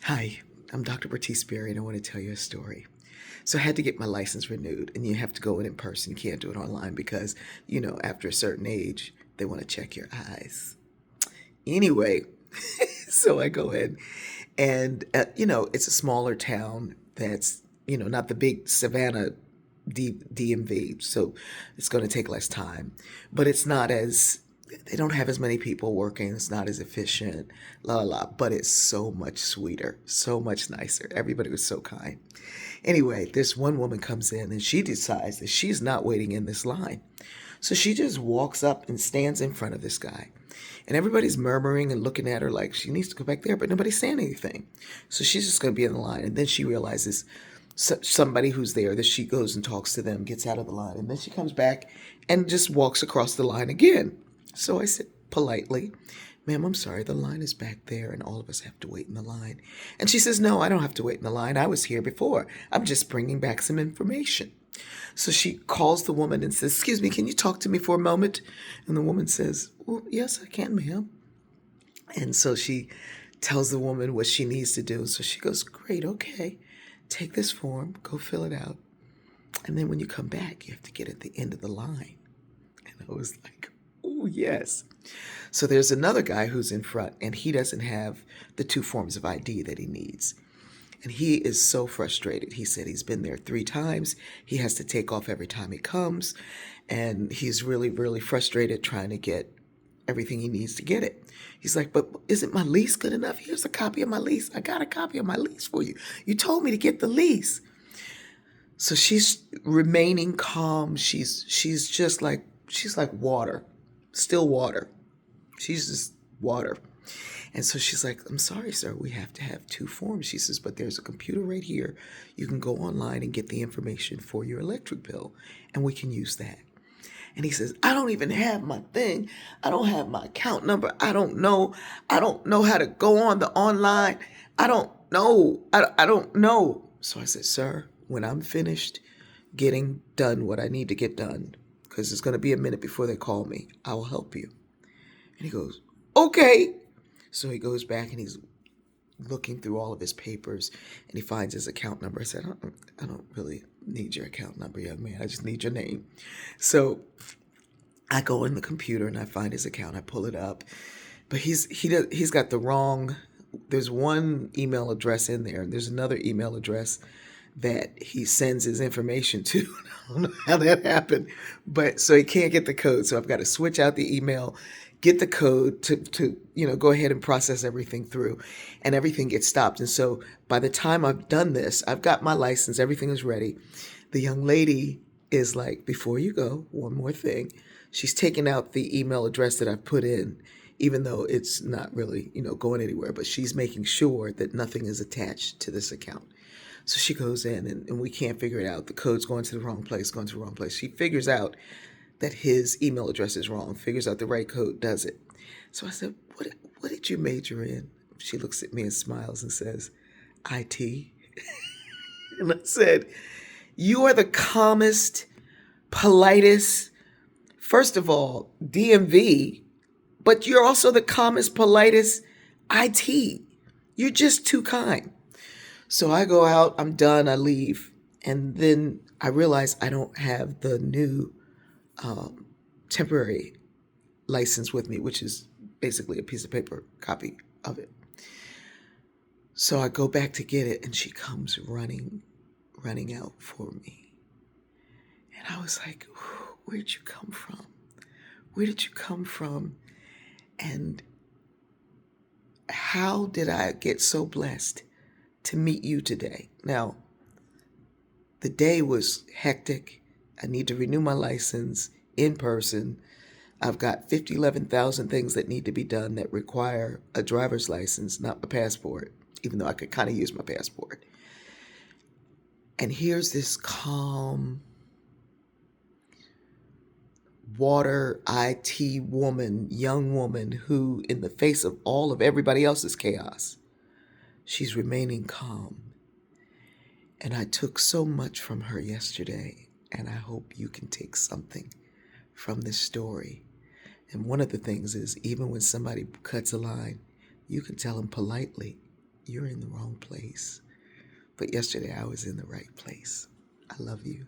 Hi, I'm Dr. Bertice Berry, and I want to tell you a story. So I had to get my license renewed, and you have to go in person. You can't do it online because, after a certain age, they want to check your eyes. Anyway, so I go in, and, it's a smaller town that's, not the big Savannah DMV, so it's going to take less time. But it's not as, they don't have as many people working. It's not as efficient, la la la. But it's so much sweeter, so much nicer. Everybody was so kind. Anyway, this one woman comes in and she decides that she's not waiting in this line. So she just walks up and stands in front of this guy. And everybody's murmuring and looking at her like she needs to go back there, but nobody's saying anything. So she's just going to be in the line. And then she realizes somebody who's there that she goes and talks to them, gets out of the line. And then she comes back and just walks across the line again. So I said politely, "Ma'am, I'm sorry, the line is back there and all of us have to wait in the line." And she says, "No, I don't have to wait in the line. I was here before. I'm just bringing back some information." So she calls the woman and says, "Excuse me, can you talk to me for a moment?" And the woman says, "Well, yes, I can, ma'am." And so she tells the woman what she needs to do. So she goes, "Great, okay. Take this form, go fill it out. And then when you come back, you have to get at the end of the line." And I was like, "Oh, yes." So there's another guy who's in front, and he doesn't have the two forms of ID that he needs. And he is so frustrated. He said he's been there 3 times. He has to take off every time he comes. And he's really, really frustrated trying to get everything he needs to get it. He's like, "But isn't my lease good enough? Here's a copy of my lease. I got a copy of my lease for you. You told me to get the lease." So she's remaining calm. She's just like water, still water. She's just water. And so she's like, "I'm sorry, sir, we have to have two forms." She says, "But there's a computer right here. You can go online and get the information for your electric bill, and we can use that." And he says, "I don't even have my thing. I don't have my account number. I don't know. I don't know how to go on the online. I don't know. I don't know." So I said, "Sir, when I'm finished getting done what I need to get done, because it's going to be a minute before they call me, I will help you." And he goes, "Okay." So he goes back and he's looking through all of his papers and he finds his account number. I said, I don't really need your account number, young man. I just need your name." So I go in the computer and I find his account. I pull it up, but he's got the wrong. There's one email address in there, and there's another email address that he sends his information to. I don't know how that happened, but so he can't get the code. So I've got to switch out the email, get the code to go ahead and process everything through, and everything gets stopped. And so by the time I've done this, I've got my license, everything is ready. The young lady is like, "Before you go, one more thing." She's taking out the email address that I've put in, even though it's not really, going anywhere, but she's making sure that nothing is attached to this account. So she goes in and we can't figure it out. The code's going to the wrong place, going to the wrong place. She figures out that his email address is wrong, figures out the right code, does it. So I said, what did you major in?" She looks at me and smiles and says, "IT." And I said, "You are the calmest, politest, first of all, DMV, but you're also the calmest, politest IT. You're just too kind." So I go out, I'm done, I leave. And then I realize I don't have the new um, temporary license with me, which is basically a piece of paper copy of it. So I go back to get it, and she comes running out for me. And I was like, "Where'd you come from? Where did you come from? And how did I get so blessed to meet you today?" Now, the day was hectic. I need to renew my license in person. I've got 11,000 things that need to be done that require a driver's license, not a passport, even though I could kind of use my passport. And here's this calm, water IT woman, young woman who, in the face of all of everybody else's chaos, she's remaining calm. And I took so much from her yesterday, and I hope you can take something from this story. And one of the things is, even when somebody cuts a line, you can tell them politely, you're in the wrong place. But yesterday I was in the right place. I love you.